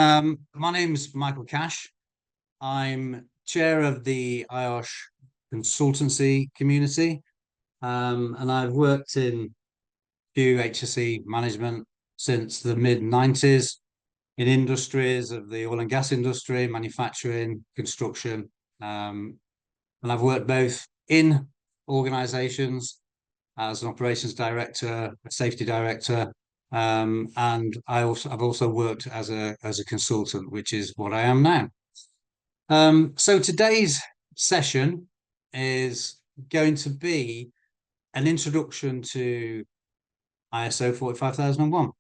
My name's Michael Cash. I'm chair of the IOSH Consultancy community, and I've worked in HSE management since the mid-90s in industries of the oil and gas industry, manufacturing, construction, and I've worked both in organisations as an operations director, a safety director, and I've also worked as a consultant, which is what I am now. So today's session is going to be an introduction to ISO 45001.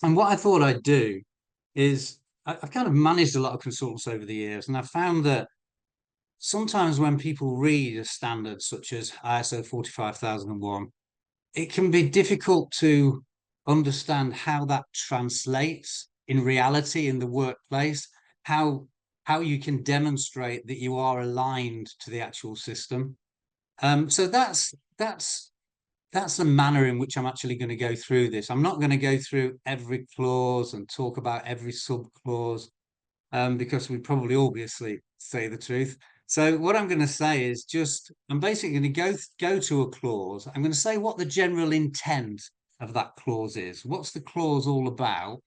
And what I thought I'd do is I've kind of managed a lot of consultants over the years, and I've found that sometimes when people read a standard such as ISO 45001, it can be difficult to understand how that translates in reality in the workplace, how you can demonstrate that you are aligned to the actual system. So that's the manner in which I'm actually going to go through this. I'm not going to go through every clause and talk about every sub clause, because we probably obviously say the truth. So what I'm going to say is I'm basically going to go to a clause. I'm going to say what the general intent of that clause is. What's the clause all about?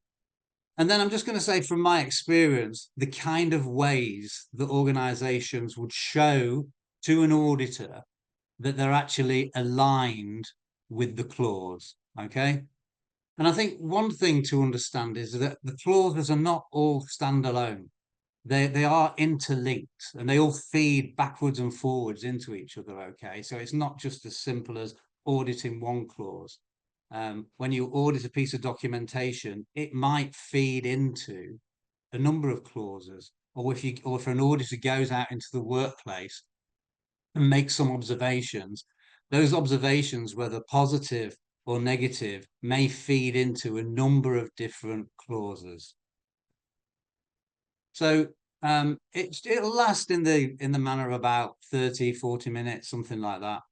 And then I'm just going to say from my experience, the kind of ways that organizations would show to an auditor that they're actually aligned with the clause. Okay. And I think one thing to understand is that the clauses are not all standalone. They are interlinked and they all feed backwards and forwards into each other. Okay, so it's not just as simple as auditing one clause. When you audit a piece of documentation, it might feed into a number of clauses, or if an auditor goes out into the workplace and makes some observations, those observations, whether positive or negative, may feed into a number of different clauses. So it'll last in the manner of about 30-40 minutes, something like that.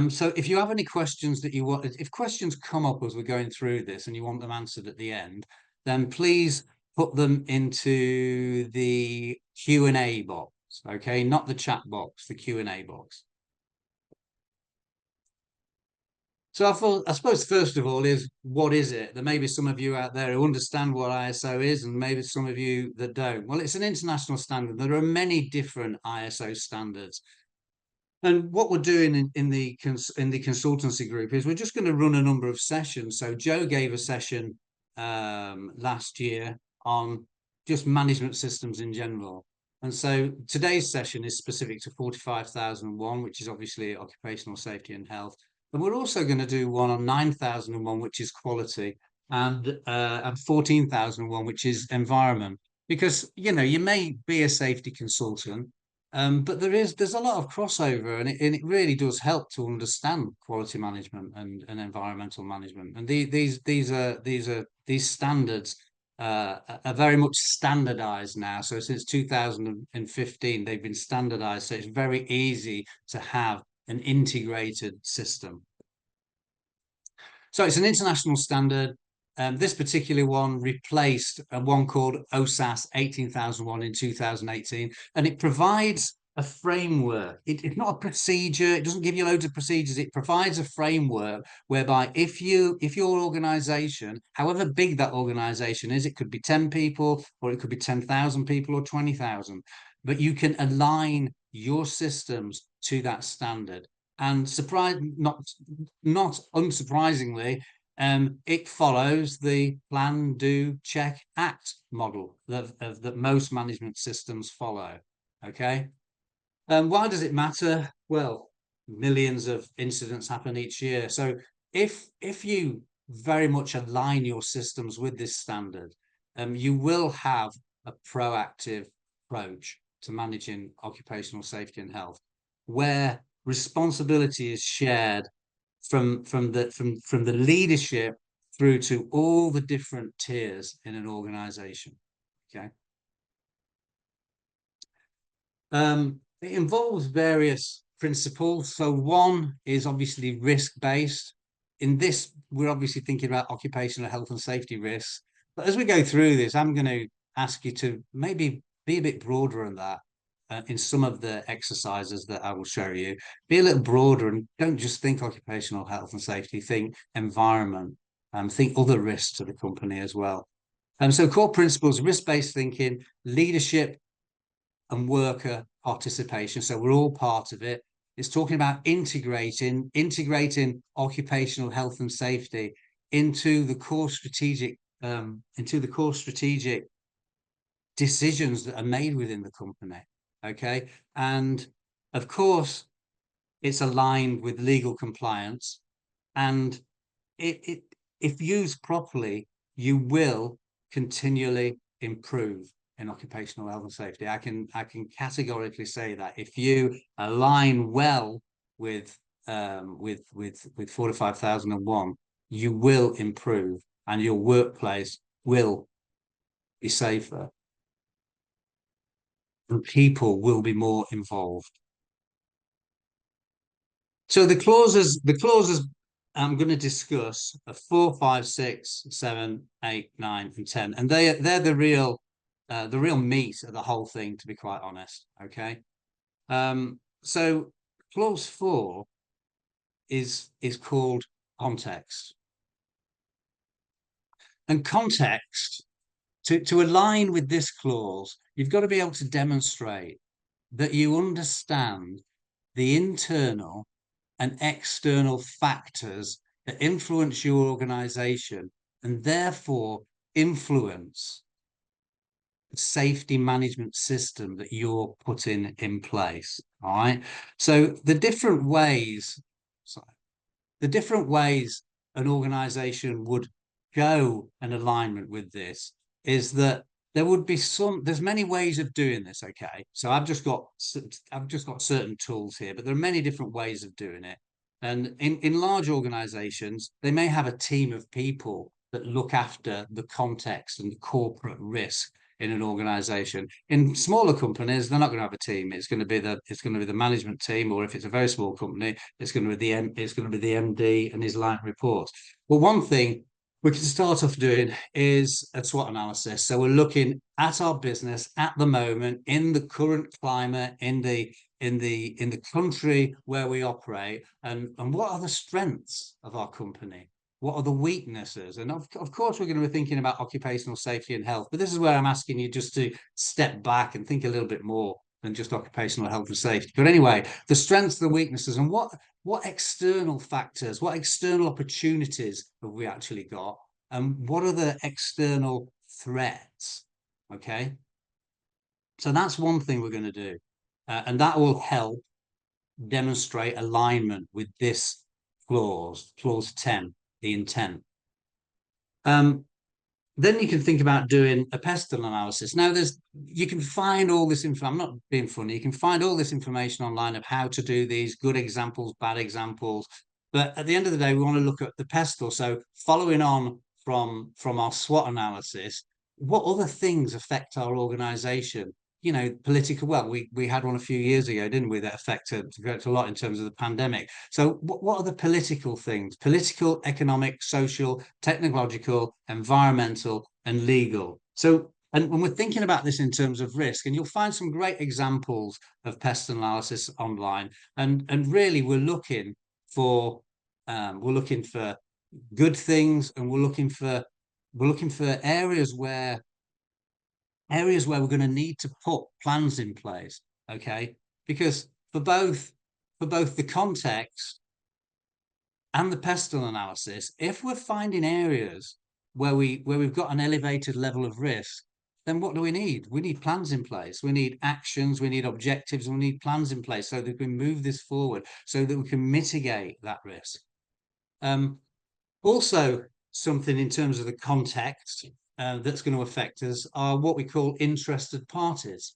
So if you have any questions that you want, if questions come up as we're going through this and you want them answered at the end, then please put them into the Q&A box, okay? Not the chat box, the Q&A box. So I suppose first of all is, what is it? There may be some of you out there who understand what ISO is, and maybe some of you that don't. Well, it's an international standard. There are many different ISO standards. And what we're doing in the consultancy group is we're just going to run a number of sessions. So Joe gave a session last year on just management systems in general. And so today's session is specific to 45001, which is obviously occupational safety and health. And we're also going to do one on 9001, which is quality, and 14001, which is environment. Because, you know, you may be a safety consultant, but there's a lot of crossover, and it really does help to understand quality management and environmental management. And these standards are very much standardized now. So since 2015, they've been standardized. So it's very easy to have an integrated system. So it's an international standard. This particular one replaced one called OSAS 18001 in 2018, and it provides a framework. It's not a procedure. It doesn't give you loads of procedures. It provides a framework whereby if your organization, however big that organization is, it could be 10 people or it could be 10,000 people or 20,000, but you can align your systems to that standard. And not unsurprisingly, it follows the plan, do, check, act model that most management systems follow. Okay. Why does it matter? Well, millions of incidents happen each year. So if you very much align your systems with this standard, you will have a proactive approach to managing occupational safety and health, where responsibility is shared from the leadership through to all the different tiers in an organization. Okay. It involves various principles. So one is obviously risk-based. In this, we're obviously thinking about occupational health and safety risks. But as we go through this, I'm going to ask you to maybe be a bit broader than that in some of the exercises that I will show you. Be a little broader and don't just think occupational health and safety, think environment, think other risks to the company as well. So core principles, risk-based thinking, leadership and worker participation. So we're all part of it. It's talking about integrating occupational health and safety into the core strategic decisions that are made within the company. Okay. And of course, it's aligned with legal compliance. And if used properly, you will continually improve in occupational health and safety. I can categorically say that if you align well with 45001, you will improve and your workplace will be safer and people will be more involved. So the clauses I'm going to discuss are 4, 5, 6, 7, 8, 9, and 10, and they're the real meat of the whole thing, to be quite honest. Okay. So clause 4 is called context, and context to align with this clause, you've got to be able to demonstrate that you understand the internal and external factors that influence your organization and therefore influence the safety management system that you're putting in place. All right. So the different ways an organization would go in alignment with this is that there's many ways of doing this. Okay, so I've just got certain tools here, but there are many different ways of doing it. And in large organizations, they may have a team of people that look after the context and the corporate risk in an organization. In smaller companies, they're not going to have a team. It's going to be the management team, or if it's a very small company, it's going to be the MD and his line reports. Well, one thing we can start off doing is a SWOT analysis. So we're looking at our business at the moment, in the current climate, in the country where we operate, and what are the strengths of our company? What are the weaknesses? And of course, we're going to be thinking about occupational safety and health, but this is where I'm asking you just to step back and think a little bit more than just occupational health and safety. But anyway, the strengths, the weaknesses, and what external factors, what external opportunities have we actually got? And what are the external threats? Okay. So that's one thing we're going to do. And that will help demonstrate alignment with this clause 10, the intent. Then you can think about doing a pestle analysis. Now, you can find all this info. I'm not being funny. You can find all this information online of how to do these, good examples, bad examples. But at the end of the day, we want to look at the pestle. So following on from our SWOT analysis, what other things affect our organization? Political. Well, we had one a few years ago, didn't we? That affected a lot in terms of the pandemic. So what are the political things? Political, economic, social, technological, environmental, and legal. So, and when we're thinking about this in terms of risk, and you'll find some great examples of pest analysis online, and really we're looking for good things, and we're looking for areas where we're going to need to put plans in place. Okay, because for both the context and the pestle analysis, if we're finding areas where we've got an elevated level of risk, then what do we need? We need plans in place. We need actions. We need objectives. And we need plans in place so that we can move this forward, so that we can mitigate that risk. Also, something in terms of the context that's going to affect us are what we call interested parties.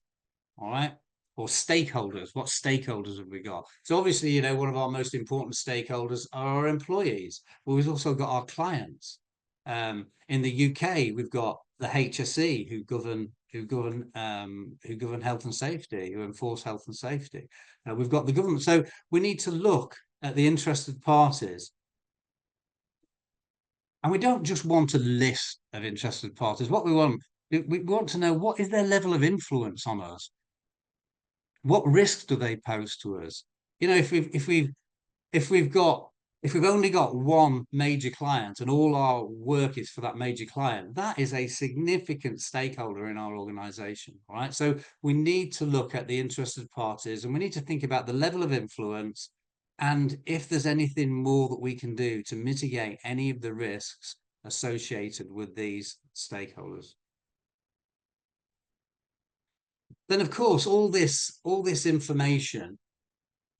All right. Or stakeholders. What stakeholders have we got? So obviously, one of our most important stakeholders are our employees. But we've also got our clients. In the UK, we've got the HSE who govern health and safety, who enforce health and safety. We've got the government. So we need to look at the interested parties And we don't just want a list of interested parties. What we want to know, what is their level of influence on us? What risks do they pose to us? You know, if we've got if we've only got one major client and all our work is for that major client, that is a significant stakeholder in our organization, right? So we need to look at the interested parties, and we need to think about the level of influence, and if there's anything more that we can do to mitigate any of the risks associated with these stakeholders. Then, of course, all this information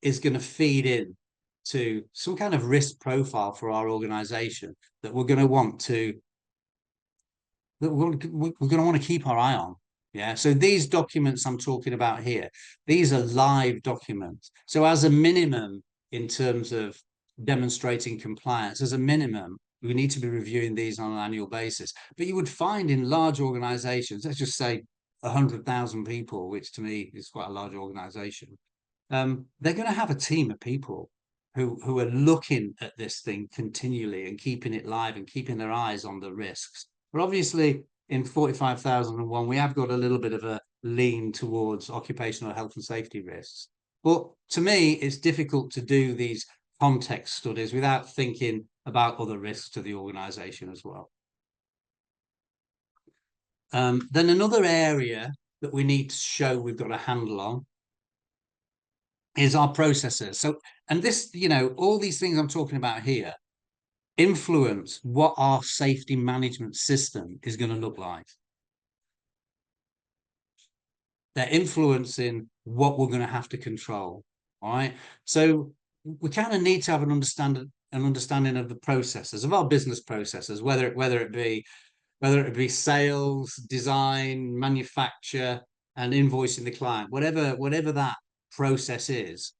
is going to feed in to some kind of risk profile for our organization that we're going to want to keep our eye on. Yeah. So these documents I'm talking about here, these are live documents. So as a minimum, in terms of demonstrating compliance, as a minimum, we need to be reviewing these on an annual basis. But you would find in large organizations, let's just say 100,000 people, which to me is quite a large organization, they're going to have a team of people who are looking at this thing continually and keeping it live and keeping their eyes on the risks. But obviously, in 45,001, we have got a little bit of a lean towards occupational health and safety risks. But to me, it's difficult to do these context studies without thinking about other risks to the organization as well. Then another area that we need to show we've got a handle on is our processes. So, and this, you know, all these things I'm talking about here influence what our safety management system is going to look like. They're influencing what we're going to have to control. All right. So we kind of need to have an understanding of the processes of our business processes, whether it be sales, design, manufacture, and invoicing the client, whatever that process is.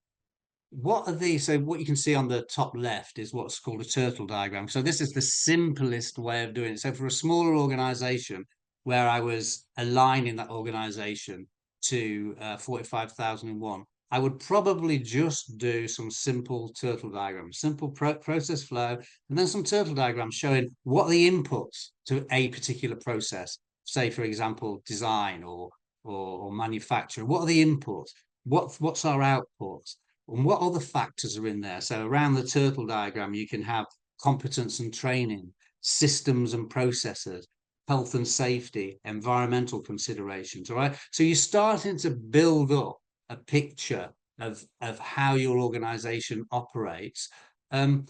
What are these? So what you can see on the top left is what's called a turtle diagram. So this is the simplest way of doing it. So for a smaller organization where I was aligning that organization to 45,001, I would probably just do some simple turtle diagrams, simple process flow, and then some turtle diagrams showing what are the inputs to a particular process. Say, for example, design or manufacture. What are the inputs? What's our outputs? And what other factors are in there? So around the turtle diagram, you can have competence and training, systems and processes, health and safety, environmental considerations. All right. So you're starting to build up a picture of how your organization operates. And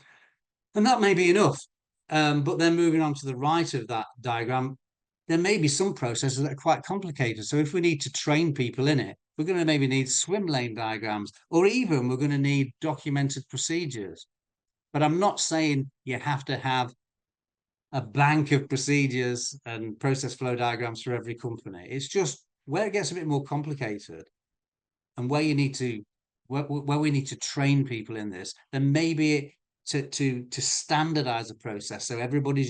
that may be enough. But then moving on to the right of that diagram, there may be some processes that are quite complicated. So if we need to train people in it, we're going to maybe need swim lane diagrams, or even we're going to need documented procedures. But I'm not saying you have to have a bank of procedures and process flow diagrams for every company. It's just where it gets a bit more complicated and where you need to where we need to train people in this, then maybe to standardize a process so everybody's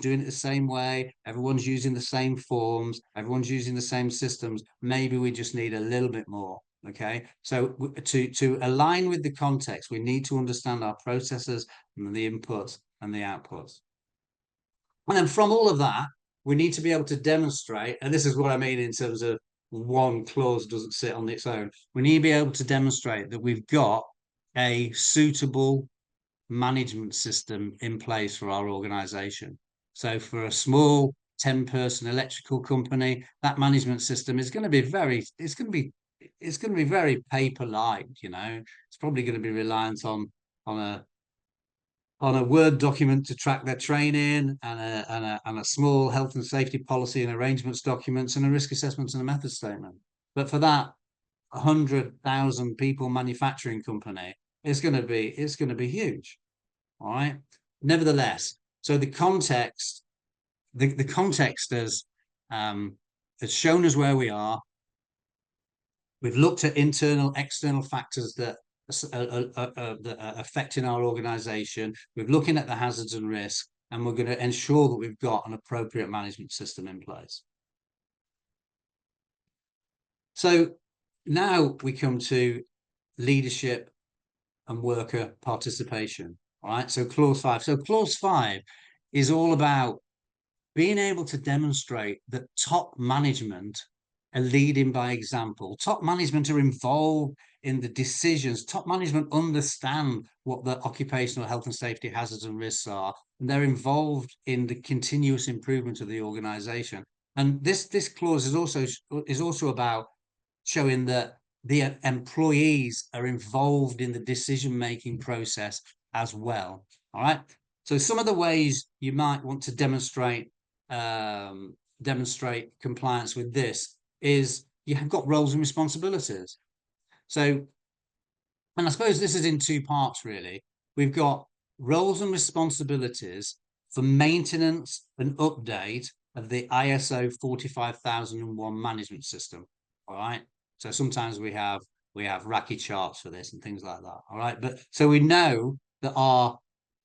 doing it the same way, everyone's using the same forms, everyone's using the same systems. Maybe we just need a little bit more. Okay, so to align with the context, we need to understand our processes and the inputs and the outputs. And then from all of that, we need to be able to demonstrate, and this is what I mean in terms of one clause doesn't sit on its own. We need to be able to demonstrate that we've got a suitable management system in place for our organization. So for a small 10-person electrical company, that management system is going to be very paper-like, you know. It's probably going to be reliant on a Word document to track their training and a small health and safety policy and arrangements documents and a risk assessment and a method statement. But for that 100,000 people manufacturing company, it's going to be huge. All right. Nevertheless, so the context has shown us where we are. We've looked at internal, external factors that are affecting our organization. We're looking at the hazards and risks, and we're going to ensure that we've got an appropriate management system in place. So now we come to leadership and worker participation. All right, so clause 5. So clause 5 is all about being able to demonstrate that top management are leading by example. Top management are involved in the decisions. Top management understand what the occupational health and safety hazards and risks are, and they're involved in the continuous improvement of the organization. And this clause is also about showing that the employees are involved in the decision-making process as well. All right. So some of the ways you might want to demonstrate compliance with this is you have got roles and responsibilities. So, and I suppose this is in two parts really. We've got roles and responsibilities for maintenance and update of the ISO 45001 management system. All right. So sometimes we have Racky charts for this and things like that. All right. But so we know that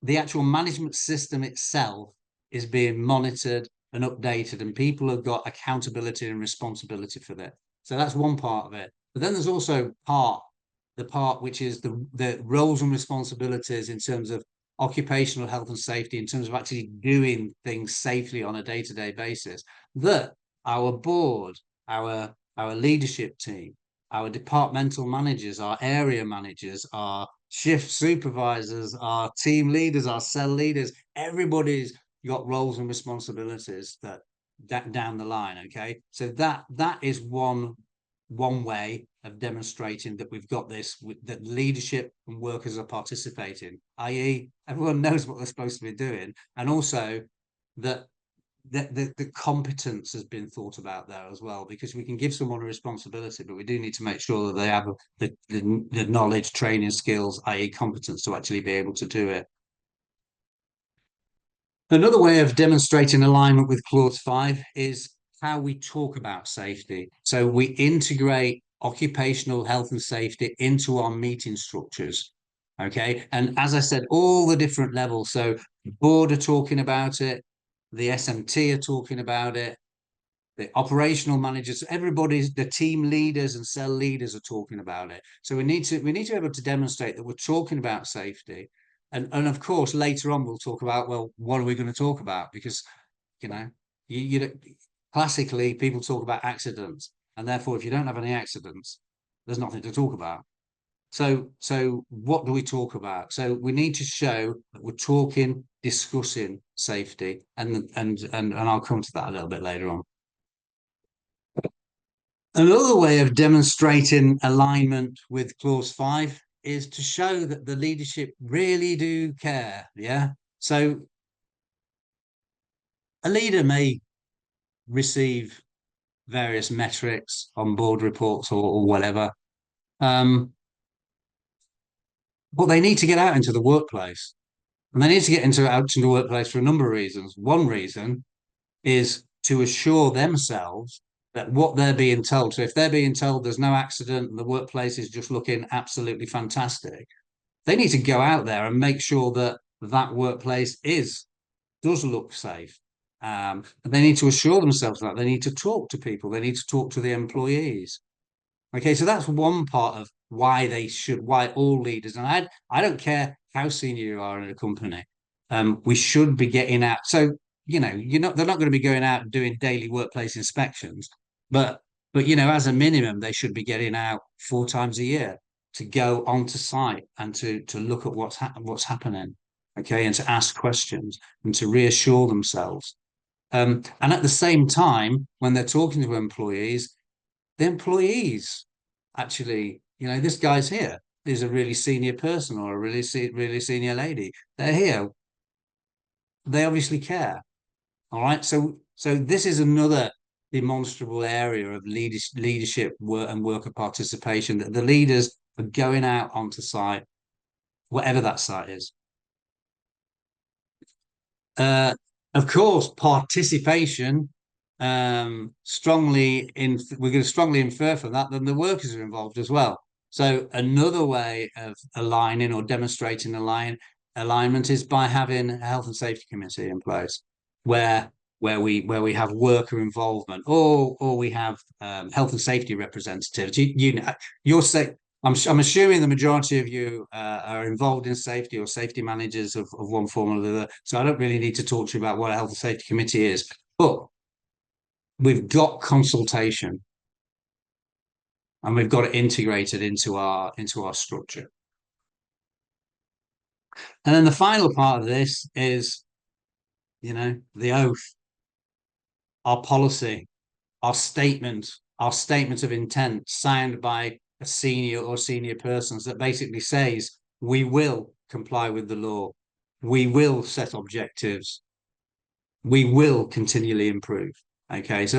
the actual management system itself is being monitored and updated, and people have got accountability and responsibility for that. So that's one part of it. But then there's also the part which is the roles and responsibilities in terms of occupational health and safety, in terms of actually doing things safely on a day-to-day basis, that our board, our leadership team, our departmental managers, our area managers, our shift supervisors, our team leaders, our cell leaders, everybody's got roles and responsibilities that down the line. Okay, so that is one way of demonstrating that we've got this, that leadership and workers are participating, i.e. everyone knows what they're supposed to be doing, and also that the competence has been thought about there as well, because we can give someone a responsibility, but we do need to make sure that they have the knowledge, training, skills, i.e. competence, to actually be able to do it. Another way of demonstrating alignment with clause 5 is how we talk about safety. So we integrate occupational health and safety into our meeting structures. Okay. And as I said, all the different levels. So the board are talking about it, the SMT are talking about it, the operational managers, everybody's, the team leaders and cell leaders are talking about it. So we need to be able to demonstrate that we're talking about safety. And of course, later on, we'll talk about, well, what are we going to talk about? Because, you classically, people talk about accidents. And therefore, if you don't have any accidents, there's nothing to talk about. So what do we talk about? So we need to show that we're discussing safety. And I'll come to that a little bit later on. Another way of demonstrating alignment with clause 5 is to show that the leadership really do care. Yeah. So a leader may receive various metrics on board reports or whatever. But they need to get out into the workplace. And they need to get out into the workplace for a number of reasons. One reason is to assure themselves that what they're being told. So if they're being told there's no accident and the workplace is just looking absolutely fantastic, they need to go out there and make sure that that workplace does look safe. And they need to assure themselves that they need to talk to people. They need to talk to the employees. Okay, so that's one part of why all leaders, and I don't care how senior you are in a company, we should be getting out. So, they're not going to be going out and doing daily workplace inspections, but as a minimum, they should be getting out 4 times a year to go onto site and to look at what's happening, okay, and to ask questions and to reassure themselves. And at the same time, when they're talking to employees, the employees actually, this guy's here. He's a really senior person or a really senior lady. They're here. They obviously care. All right. So this is another demonstrable area of leadership and worker participation, that the leaders are going out onto site, whatever that site is. Of course, participation we're going to strongly infer from that the workers are involved as well. So another way of aligning or demonstrating alignment is by having a health and safety committee in place, where we have worker involvement, or we have health and safety representatives. I'm assuming the majority of you are involved in safety or safety managers of one form or the other. So I don't really need to talk to you about what a health and safety committee is, but we've got consultation and we've got it integrated into our structure. And then the final part of this is, the oath, our policy, our statement of intent signed by a senior or senior persons that basically says we will comply with the law, we will set objectives, we will continually improve. Okay, so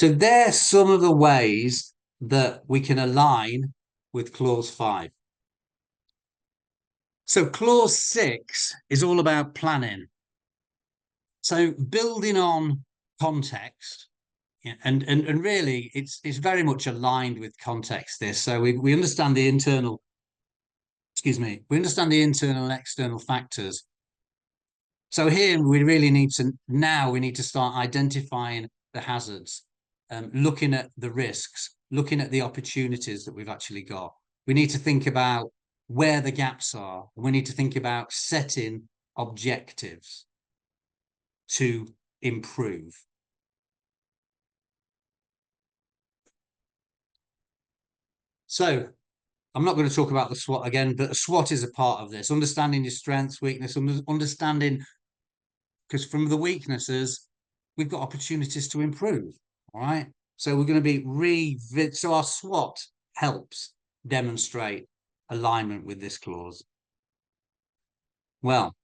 there's some of the ways that we can align with clause 5. So clause 6 is all about planning. So building on context, yeah, and really it's very much aligned with context this. So we understand the internal, we understand the internal and external factors. So here we really need to start identifying the hazards, looking at the risks, looking at the opportunities that we've actually got. We need to think about where the gaps are. We need to think about setting objectives to improve. So I'm not going to talk about the SWOT again, but the SWOT is a part of this. Understanding your strengths, weakness, understanding, because from the weaknesses, we've got opportunities to improve. All right. So we're going to be so our SWOT helps demonstrate alignment with this clause. Well,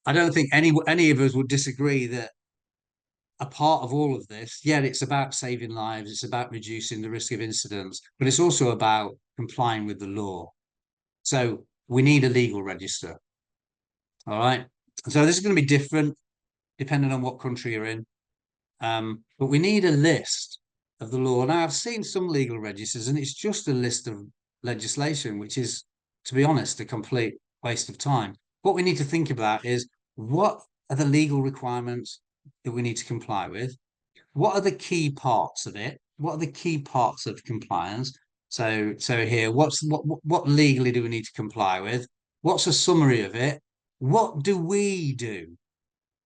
I don't think any of us would disagree that a part of all of this, yeah, it's about saving lives, it's about reducing the risk of incidents, but it's also about complying with the law. So we need a legal register. All right. So this is going to be different depending on what country you're in. But we need a list of the law. Now, I've seen some legal registers, and it's just a list of legislation, which is, to be honest, a complete waste of time. What we need to think about is what are the legal requirements that we need to comply with? What are the key parts of it? What are the key parts of compliance? So here, what legally do we need to comply with? What's a summary of it? What do we do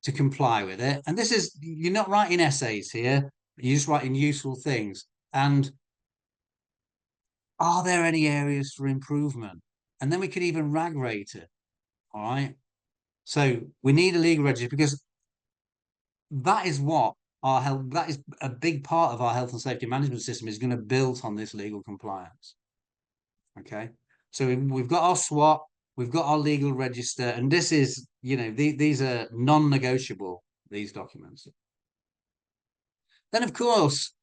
to comply with it? And this is, you're not writing essays here, you're just writing useful things. And are there any areas for improvement? And then we could even rag rate it. All right. So we need a legal register because that is what our health, that is a big part of our health and safety management system is going to build on this legal compliance. Okay. So we've got our SWOT, we've got our legal register, and this is, these are non-negotiable, these documents. Then, of course,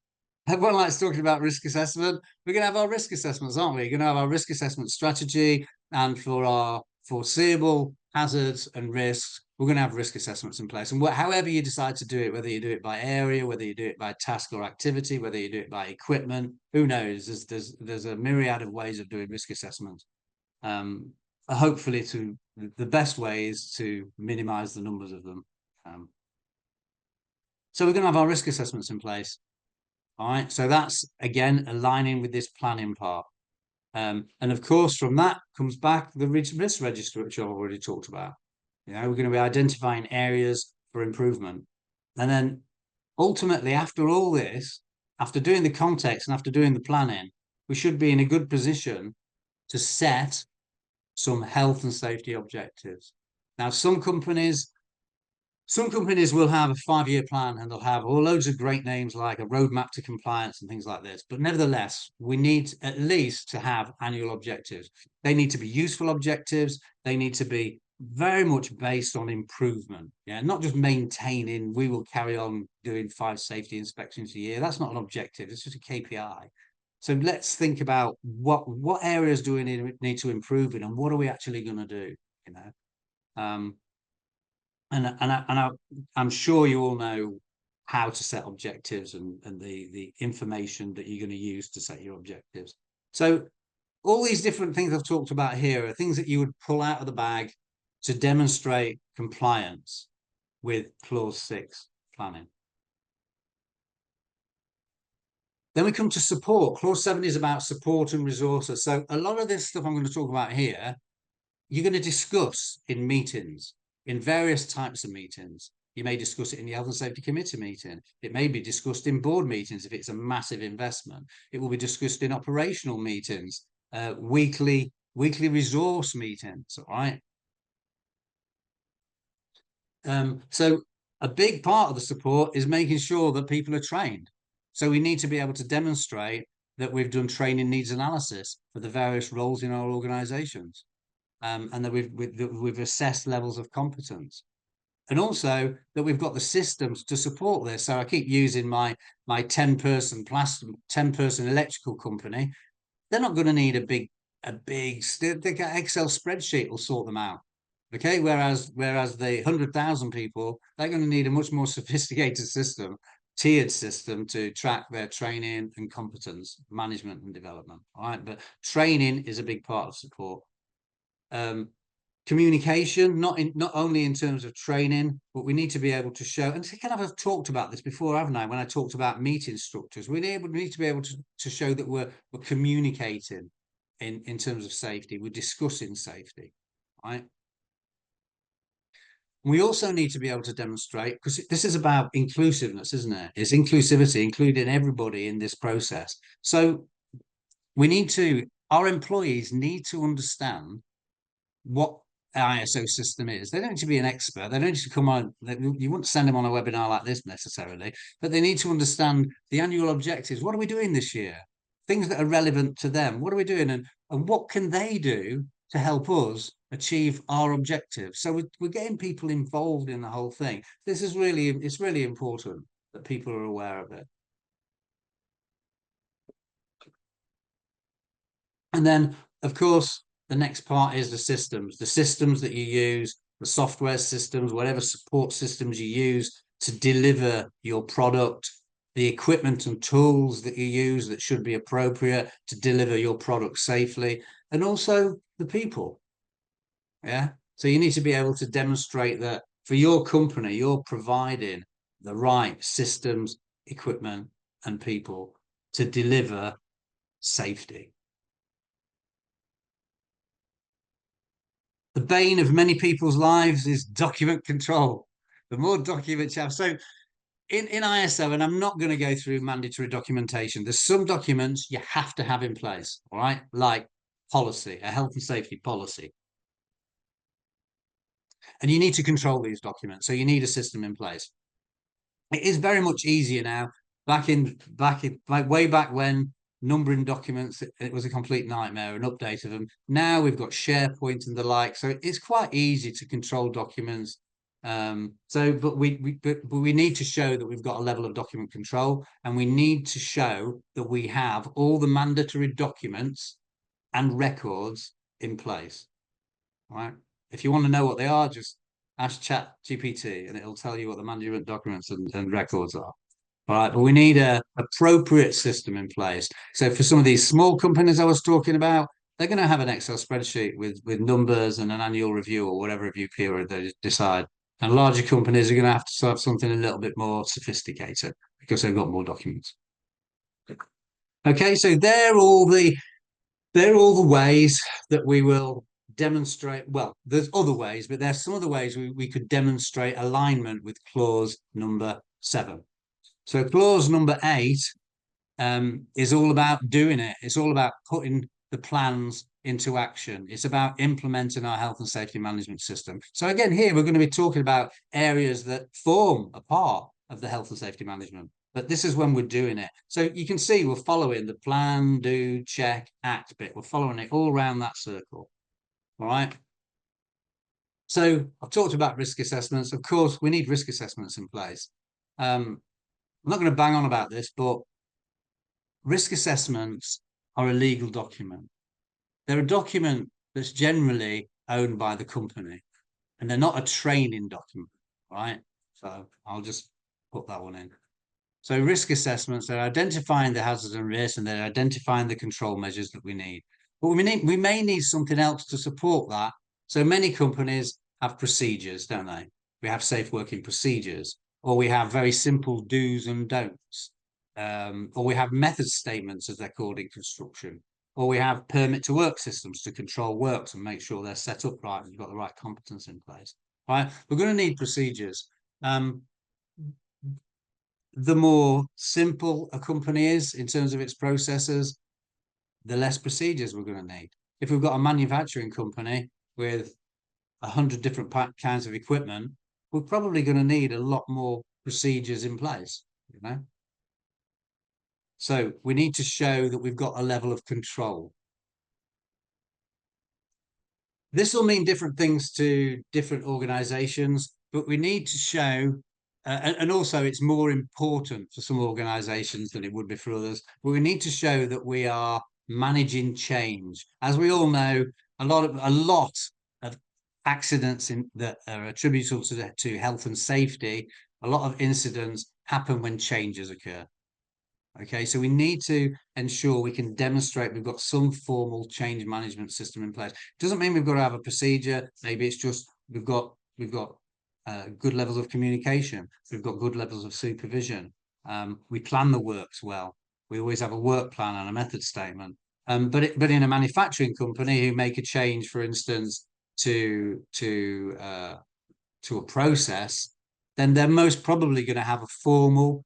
everyone likes talking about risk assessment. We're going to have our risk assessments, aren't we? We're going to have our risk assessment strategy, and for our foreseeable hazards and risks, we're going to have risk assessments in place. And however you decide to do it, whether you do it by area, whether you do it by task or activity, whether you do it by equipment, who knows? There's a myriad of ways of doing risk assessment. Hopefully, the best way is to minimize the numbers of them. So we're going to have our risk assessments in place. All right, so that's again aligning with this planning part. And of course, from that comes back the risk register, which I've already talked about. We're going to be identifying areas for improvement. And then ultimately, after all this, after doing the context and after doing the planning, we should be in a good position to set some health and safety objectives. Now, some companies will have a 5-year plan and they'll have all loads of great names like a roadmap to compliance and things like this. But nevertheless, we need at least to have annual objectives. They need to be useful objectives. They need to be very much based on improvement. Yeah, not just maintaining, we will carry on doing 5 safety inspections a year. That's not an objective. It's just a KPI. So let's think about what areas do we need to improve in and what are we actually going to do, I'm sure you all know how to set objectives and the information that you're going to use to set your objectives. So all these different things I've talked about here are things that you would pull out of the bag to demonstrate compliance with clause 6 planning. Then we come to support. Clause 7 is about support and resources. So a lot of this stuff I'm going to talk about here, you're going to discuss in meetings, in various types of meetings. You may discuss it in the Health and Safety Committee meeting. It may be discussed in board meetings if it's a massive investment. It will be discussed in operational meetings, weekly resource meetings, all right? So a big part of the support is making sure that people are trained. So we need to be able to demonstrate that we've done training needs analysis for the various roles in our organizations, and that we've assessed levels of competence. And also that we've got the systems to support this. So I keep using my 10-person electrical company. They're not going to need a big Excel spreadsheet will sort them out. Okay, whereas the 100,000 people, they're going to need a much more sophisticated system, tiered system to track their training and competence management and development. All right, but training is a big part of support. Communication, not only in terms of training, but we need to be able to show, and I kind of have talked about this before, haven't I, when I talked about meeting structures. We need to be able to show that we're communicating in terms of safety. We're discussing safety, right? We also need to be able to demonstrate, because this is about inclusiveness, isn't it? It's inclusivity, including everybody in this process. So our employees need to understand what ISO system is. They don't need to be an expert. They don't need to come on. You wouldn't send them on a webinar like this necessarily, but they need to understand the annual objectives. What are we doing this year? Things that are relevant to them. What are we doing? And what can they do to help us achieve our objectives? So we're getting people involved in the whole thing. It's really important that people are aware of it. And then, of course, the next part is the systems that you use, the software systems, whatever support systems you use to deliver your product, the equipment and tools that you use that should be appropriate to deliver your product safely, and also the people. Yeah. So you need to be able to demonstrate that for your company, you're providing the right systems, equipment, and people to deliver safety. The bane of many people's lives is document control. The more documents you have. So in ISO, and I'm not going to go through mandatory documentation, there's some documents you have to have in place, all right? Like policy, a health and safety policy. And you need to control these documents. So you need a system in place. It is very much easier now. Way back when, numbering documents, it was a complete nightmare, an update of them. Now we've got SharePoint and the like, so it's quite easy to control documents. But we need to show that we've got a level of document control, and we need to show that we have all the mandatory documents and records in place. All right. If you want to know what they are, just ask ChatGPT, and it'll tell you what the management documents and records are. All right, but we need an appropriate system in place. So for some of these small companies I was talking about, they're going to have an Excel spreadsheet with numbers and an annual review or whatever review period they decide. And larger companies are going to have to have something a little bit more sophisticated because they've got more documents. Okay, so they're all the ways that we will demonstrate. Well, there's other ways, but there's some of the ways we could demonstrate alignment with clause number 7. So clause number 8 is all about doing it. It's all about putting the plans into action. It's about implementing our health and safety management system. So again, here we're going to be talking about areas that form a part of the health and safety management. But this is when we're doing it. So you can see we're following the plan, do, check, act bit. We're following it all around that circle. All right. So I've talked about risk assessments. Of course, we need risk assessments in place. I'm not going to bang on about this, but risk assessments are a legal document. They're a document that's generally owned by the company, and they're not a training document, right? So I'll just put that one in. So risk assessments, they're identifying the hazards and risks, and they're identifying the control measures that we need. But we may need something else to support that. So many companies have procedures, don't they? We have safe working procedures, or we have very simple do's and don'ts. or we have method statements, as they're called in construction, or we have permit to work systems to control works and make sure they're set up right and you've got the right competence in place. Right, we're going to need procedures. The more simple a company is in terms of its processes, the less procedures we're going to need. If we've got a manufacturing company with 100 different kinds of equipment, we're probably going to need a lot more procedures in place, you know. So we need to show that we've got a level of control. This will mean different things to different organizations, but we need to show, and also it's more important for some organizations than it would be for others, but we need to show that we are managing change. As we all know, a lot of accidents that are attributable to health and safety, a lot of incidents happen when changes occur. Okay, so we need to ensure we can demonstrate we've got some formal change management system in place. Doesn't mean we've got to have a procedure. Maybe it's just we've got good levels of communication. We've got good levels of supervision. We plan the works well. We always have a work plan and a method statement. But in a manufacturing company who make a change, for instance, to a process, then they're most probably going to have a formal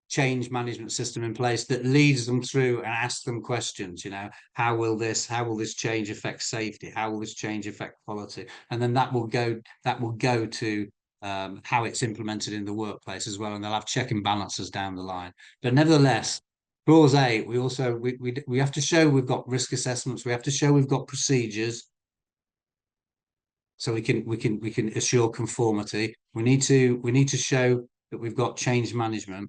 change management system in place that leads them through and asks them questions. You know, how will this change affect safety? How will this change affect quality? And then that will go to how it's implemented in the workplace as well, and they'll have check and balances down the line. But nevertheless, clause 8, we have to show we've got risk assessments. We have to show we've got procedures, so we can assure conformity. We need to show that we've got change management.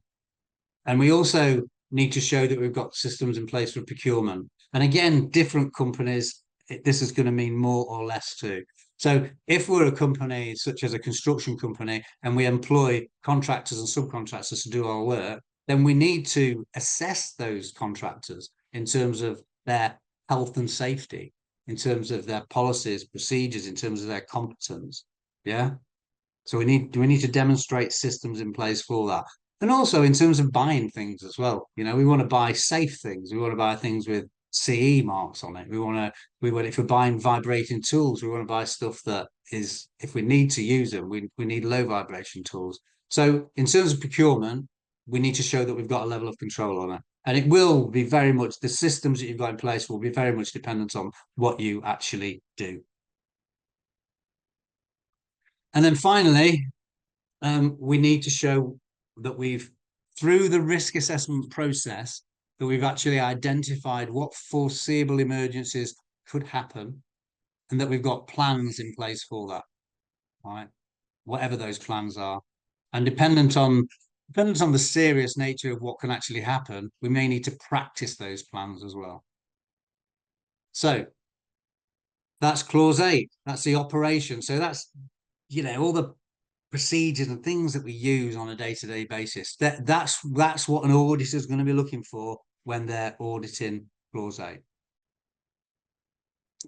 And we also need to show that we've got systems in place for procurement. And again, different companies, this is going to mean more or less too. So if we're a company such as a construction company and we employ contractors and subcontractors to do our work, then we need to assess those contractors in terms of their health and safety, in terms of their policies, procedures, in terms of their competence. Yeah. So we need to demonstrate systems in place for that. And also in terms of buying things as well. You know, we want to buy safe things. We want to buy things with CE marks on it. If we're buying vibrating tools, we want to buy stuff that is, if we need to use them, we need low vibration tools. So in terms of procurement, we need to show that we've got a level of control on it. And it will be very much, the systems that you've got in place will be very much dependent on what you actually do. And then finally, we need to show that through the risk assessment process, that we've actually identified what foreseeable emergencies could happen and that we've got plans in place for that, right? Whatever those plans are. And dependent on the serious nature of what can actually happen, we may need to practice those plans as well. So that's clause 8. That's the operation. So that's, you know, all the procedures and things that we use on a day-to-day basis. That's what an auditor is going to be looking for when they're auditing clause 8.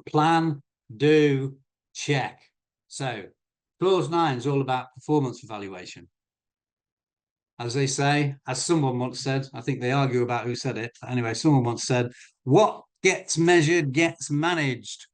Plan, do, check. So clause 9 is all about performance evaluation. As they say, as someone once said, I think they argue about who said it. Anyway, someone once said, what gets measured gets managed.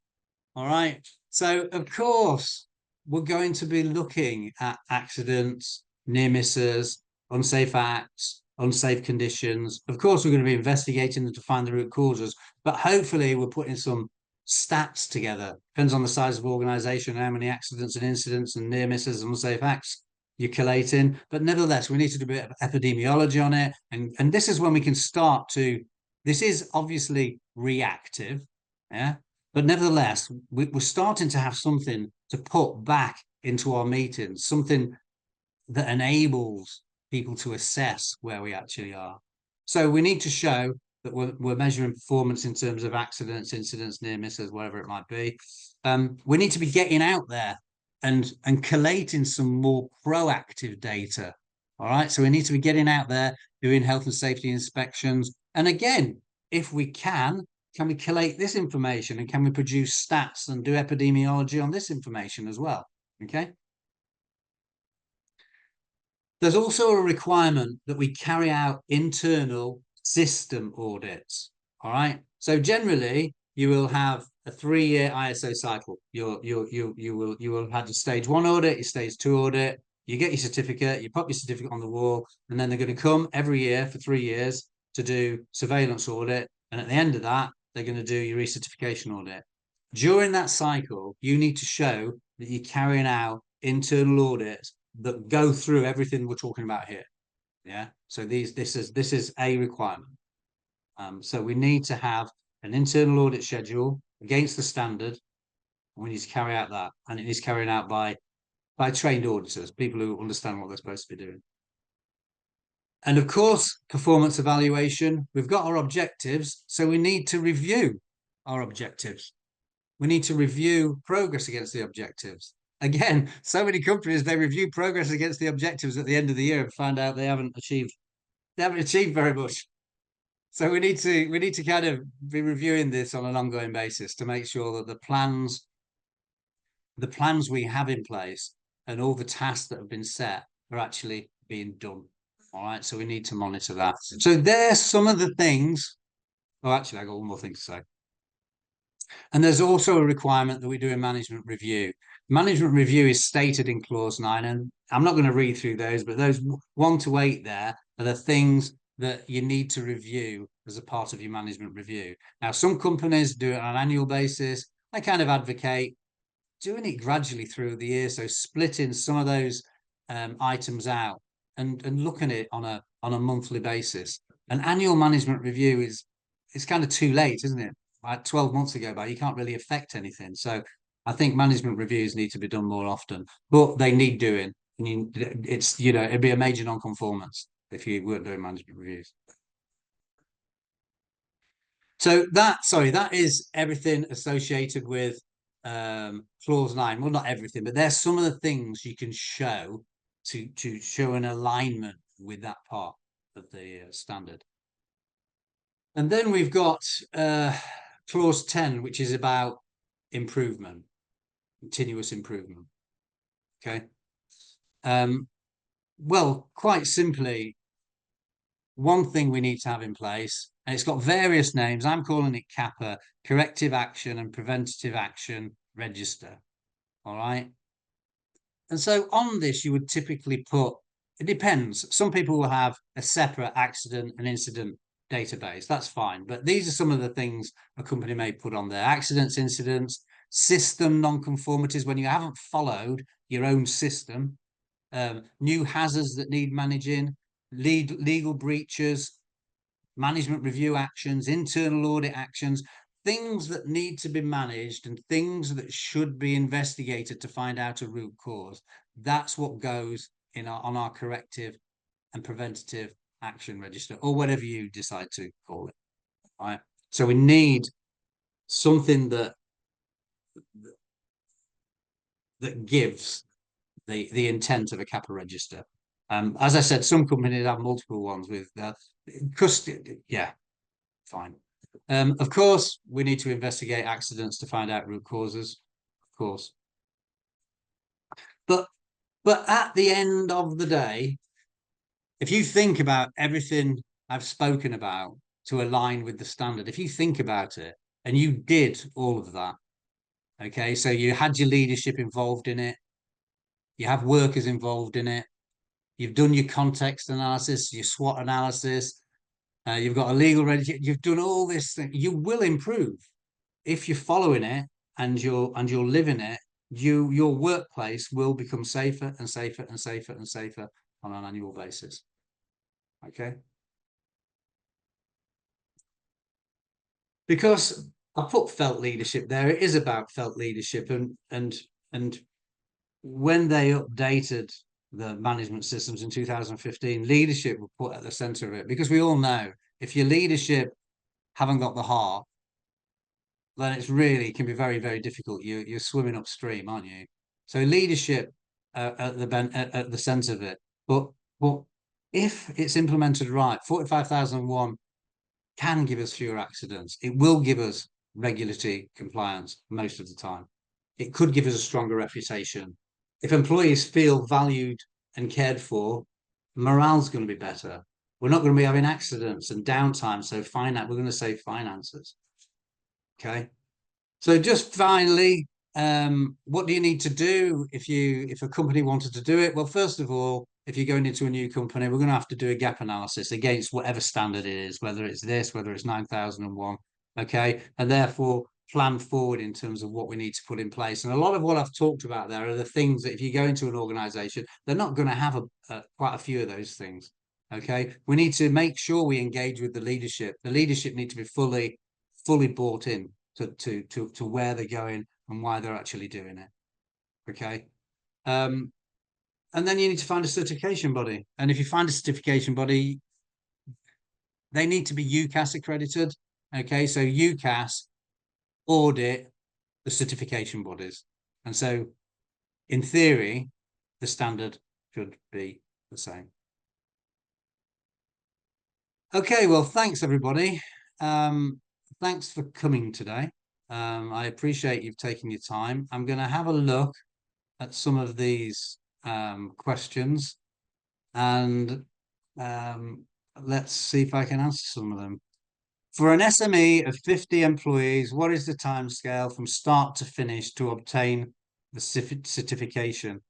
All right. So of course, we're going to be looking at accidents, near misses, unsafe acts, unsafe conditions. Of course, we're going to be investigating them to find the root causes, but hopefully we're putting some stats together. Depends on the size of organization, how many accidents and incidents and near misses and unsafe acts you're collating. But nevertheless, we need to do a bit of epidemiology on it. And this is when we can start to, this is obviously reactive, yeah? But nevertheless, we're starting to have something to put back into our meetings, something that enables people to assess where we actually are. So we need to show that we're measuring performance in terms of accidents, incidents, near misses, whatever it might be. We need to be getting out there and collating some more proactive data. All right. So we need to be getting out there, doing health and safety inspections. And again, if we can we collate this information and can we produce stats and do epidemiology on this information as well? Okay. There's also a requirement that we carry out internal system audits. All right. So generally, you will have a 3-year ISO cycle. You will have had your stage 1 audit, your stage 2 audit. You get your certificate. You pop your certificate on the wall, and then they're going to come every year for 3 years to do surveillance audit. And at the end of that, they're going to do your recertification audit. During that cycle, you need to show that you're carrying out internal audits that go through everything we're talking about here. Yeah. So this is a requirement. So we need to have an internal audit schedule against the standard. We need to carry out that, and it is carried out by trained auditors, people who understand what they're supposed to be doing. And of course, performance evaluation. We've got our objectives, so we need to review our objectives. We need to review progress against the objectives. Again, so many companies, they review progress against the objectives at the end of the year and find out they haven't achieved very much. So we need to kind of be reviewing this on an ongoing basis to make sure that the plans we have in place and all the tasks that have been set are actually being done. All right. So we need to monitor that. So there's some of the things. Oh, actually, I got one more thing to say. And there's also a requirement that we do a management review. Management review is stated in clause 9, and I'm not going to read through those, but those 1 to 8 there are the things that you need to review as a part of your management review. Now, some companies do it on an annual basis. I kind of advocate doing it gradually through the year, so splitting some of those items out and looking at it on a monthly basis. An annual management review it's kind of too late, isn't it? Like 12 months ago, but you can't really affect anything. So I think management reviews need to be done more often, but they need doing. It'd be a major non-conformance if you weren't doing management reviews. So that is everything associated with clause 9. Well, not everything, but there's some of the things you can show to show an alignment with that part of the standard. And then we've got clause 10, which is about improvement, continuous improvement. Okay. Well, quite simply, one thing we need to have in place, and it's got various names. I'm calling it CAPA, Corrective Action and Preventative Action Register. All right. And so on this, you would typically put, it depends. Some people will have a separate accident and incident database. That's fine. But these are some of the things a company may put on there. Accidents, incidents, system non-conformities when you haven't followed your own system, new hazards that need managing, legal breaches, management review actions, internal audit actions, things that need to be managed and things that should be investigated to find out a root cause. That's what goes on our corrective and preventative action register, or whatever you decide to call it. Right. So we need something that gives the intent of a CAPA register. As I said, some companies have multiple ones with yeah, fine. Of course, we need to investigate accidents to find out root causes, of course. But at the end of the day, if you think about everything I've spoken about to align with the standard, if you think about it and you did all of that, okay, so you had your leadership involved in it, you have workers involved in it, you've done your context analysis, your SWOT analysis, you've got a legal register, you've done all this thing, you will improve if you're following it and you're living it. Your workplace will become safer and safer and safer and safer on an annual basis. Okay. Because I put felt leadership there, it is about felt leadership, and when they updated the management systems in 2015, leadership were put at the center of it, because we all know if your leadership haven't got the heart, then it's really can be very, very difficult. You're swimming upstream, aren't you? So leadership at the center of it. But if it's implemented right, 45001 can give us fewer accidents. It will give us regulatory compliance most of the time. It could give us a stronger reputation. If employees feel valued and cared for, Morale's going to be better. We're not going to be having accidents and downtime. So we're going to save finances. Okay. So just finally, what do you need to do if a company wanted to do it? Well, first of all, if you're going into a new company, we're going to have to do a gap analysis against whatever standard it is, whether it's this, whether it's 9001. Okay. And therefore plan forward in terms of what we need to put in place. And a lot of what I've talked about there are the things that if you go into an organization, they're not going to have quite a few of those things. Okay. We need to make sure we engage with the leadership. The leadership need to be fully bought in to where they're going and why they're actually doing it. Okay. And then you need to find a certification body. And if you find a certification body, they need to be UCAS accredited. Okay. So UCAS audit the certification bodies. And so in theory, the standard should be the same. Okay. Well, thanks everybody. Thanks for coming today. I appreciate you've taken your time. I'm going to have a look at some of these questions and let's see if I can answer some of them. For an SME of 50 employees, what is the timescale from start to finish to obtain the certification?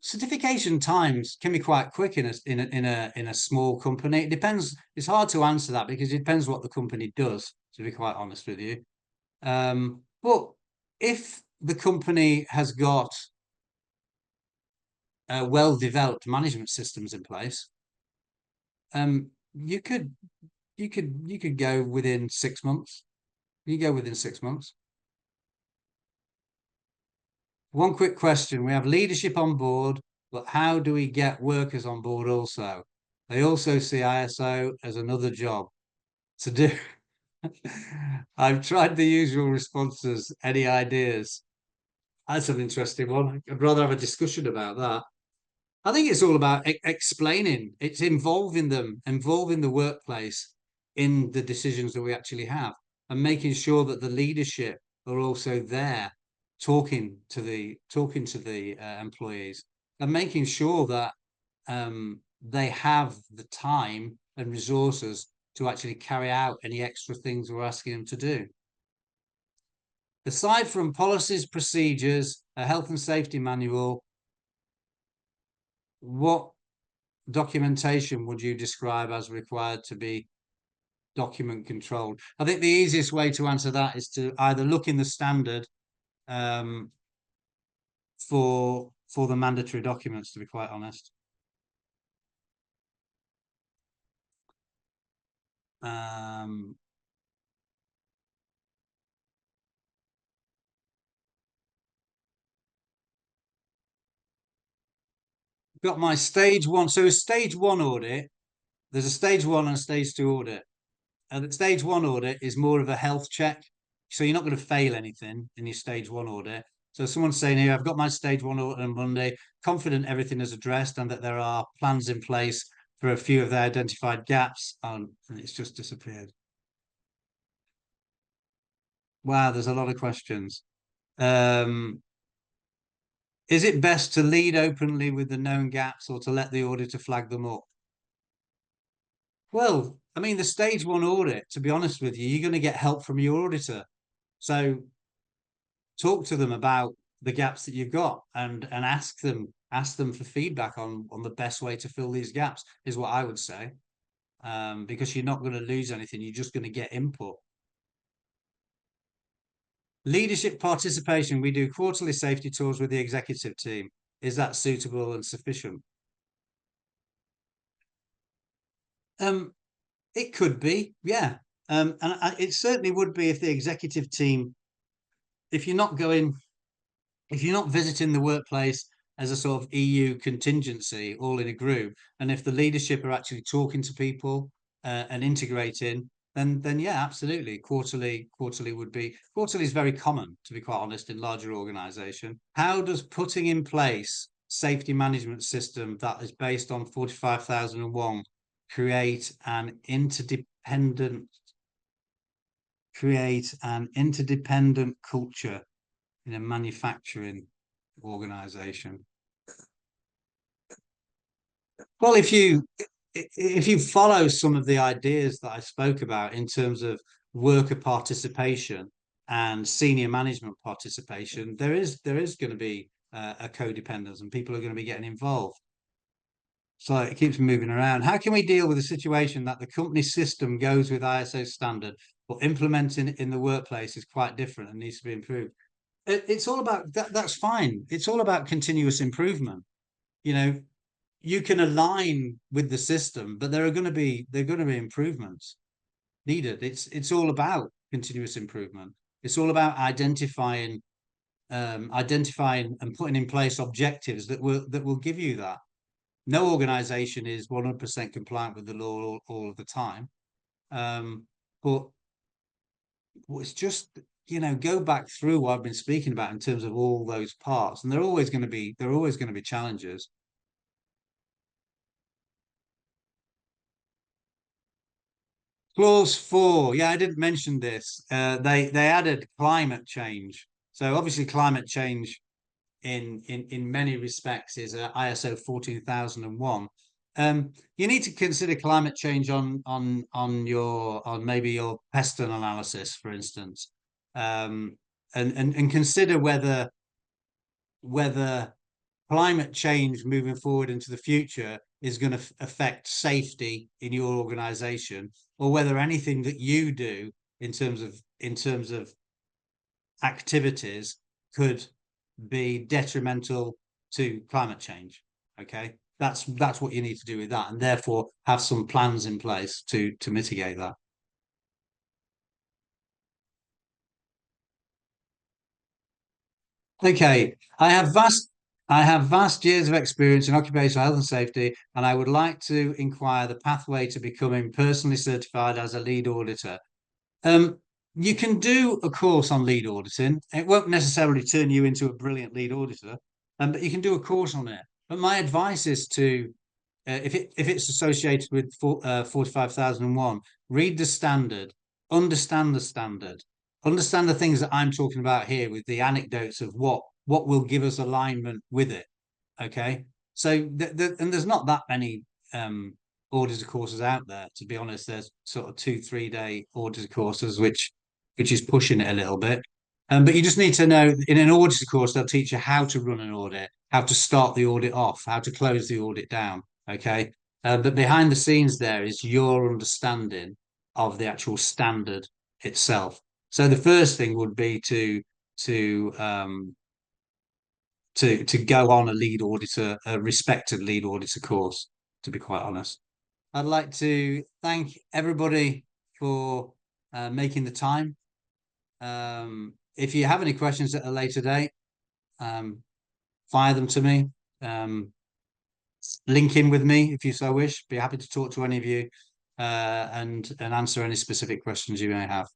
Certification times can be quite quick in a small company. It depends. It's hard to answer that because it depends what the company does, to be quite honest with you. But if the company has got well-developed management systems in place, you could go within 6 months. You go within 6 months. One quick question: we have leadership on board, but how do we get workers on board also? They also see ISO as another job to do. I've tried the usual responses. Any ideas? That's an interesting one. I'd rather have a discussion about that. I think it's all about explaining. It's involving them, involving the workplace in the decisions that we actually have, and making sure that the leadership are also there, talking to the employees, and making sure that they have the time and resources to actually carry out any extra things we're asking them to do. Aside from policies, procedures, a health and safety manual, what documentation would you describe as required to be document controlled? I think the easiest way to answer that is to either look in the standard for the mandatory documents, to be quite honest. Got my stage one. So a stage one audit, there's a stage one and a stage two audit. And the stage one audit is more of a health check. So you're not going to fail anything in your stage one audit. So someone's saying here, I've got my stage one audit on Monday, confident everything is addressed and that there are plans in place for a few of the identified gaps. And it's just disappeared. Wow, there's a lot of questions. Is it best to lead openly with the known gaps or to let the auditor flag them up? Well, I mean, the stage one audit, to be honest with you, you're going to get help from your auditor. So talk to them about the gaps that you've got and ask them for feedback on the best way to fill these gaps, is what I would say. Because you're not going to lose anything, you're just going to get input. Leadership participation, we do quarterly safety tours with the executive team. Is that suitable and sufficient? It could be, yeah. And it certainly would be if the executive team, if you're not visiting the workplace as a sort of EU contingency, all in a group, and if the leadership are actually talking to people and integrating, then yeah, absolutely. Quarterly is very common, to be quite honest, in larger organization. How does putting in place safety management system that is based on 45001 create an interdependent culture in a manufacturing organization? Well, if you follow some of the ideas that I spoke about in terms of worker participation and senior management participation, there is going to be a codependence, and people are going to be getting involved. So it keeps moving around. How can we deal with a situation that the company system goes with ISO standard, but implementing it in the workplace is quite different and needs to be improved? It's all about that. That's fine. It's all about continuous improvement. You know, you can align with the system, but there are going to be improvements needed. It's all about continuous improvement. It's all about identifying and putting in place objectives that will give you that. No organization is 100% compliant with the law all of the time. But it's just, go back through what I've been speaking about in terms of all those parts, and there are always going to be challenges. Clause 4. Yeah, I didn't mention this. They added climate change. So obviously, climate change in many respects is ISO 14001. You need to consider climate change on maybe your pest analysis, for instance, and consider whether climate change moving forward into the future is going to affect safety in your organization, or whether anything that you do in terms of activities could be detrimental to climate change. Okay, that's what you need to do with that, and therefore have some plans in place to mitigate that. Okay, I have vast years of experience in occupational health and safety, and I would like to inquire the pathway to becoming personally certified as a lead auditor. Um, you can do a course on lead auditing. It won't necessarily turn you into a brilliant lead auditor, but you can do a course on it. But my advice is to, if it's associated with 45,001, read the standard, understand the standard, understand the things that I'm talking about here with the anecdotes of what will give us alignment with it. Okay, so and there's not that many auditor courses out there. To be honest, there's sort of 2 3 day auditor courses, which is pushing it a little bit. But you just need to know in an auditor course, they'll teach you how to run an audit, how to start the audit off, how to close the audit down. Okay. But behind the scenes, there is your understanding of the actual standard itself. So the first thing would be to um, to go on a respected lead auditor course, to be quite honest. I'd like to thank everybody for making the time. If you have any questions at a later date, um, fire them to me. Um, Link in with me if you so wish. Be happy to talk to any of you and answer any specific questions you may have.